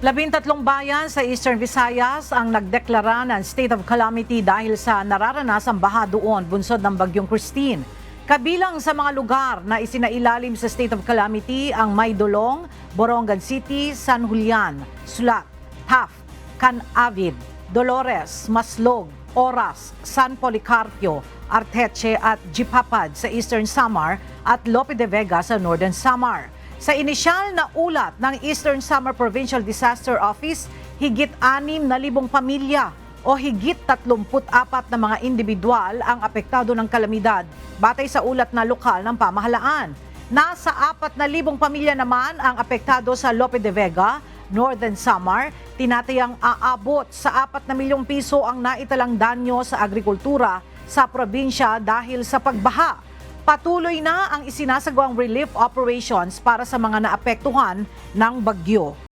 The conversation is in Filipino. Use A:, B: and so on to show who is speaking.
A: 13 bayan sa Eastern Visayas ang nagdeklara ng state of calamity dahil sa nararanasang baha doon bunsod ng Bagyong Christine. Kabilang sa mga lugar na isinailalim sa state of calamity ang Maydolong, Borongan City, San Julian, Sulat, Taft, Canavid, Dolores, Maslog, Oras, San Policarpio, Arteche at Jipapad sa Eastern Samar at Lope de Vega sa Northern Samar. Sa inisyal na ulat ng Eastern Samar Provincial Disaster Office, higit 6,000 pamilya o higit 34 na mga individual ang apektado ng kalamidad batay sa ulat na lokal ng pamahalaan. Nasa 4,000 pamilya naman ang apektado sa Lope de Vega, Northern Samar. Tinatayang aabot sa 4 na milyong piso ang naitalang danyo sa agrikultura sa probinsya dahil sa pagbaha. Patuloy na ang isinasagawang relief operations para sa mga naapektuhan ng bagyo.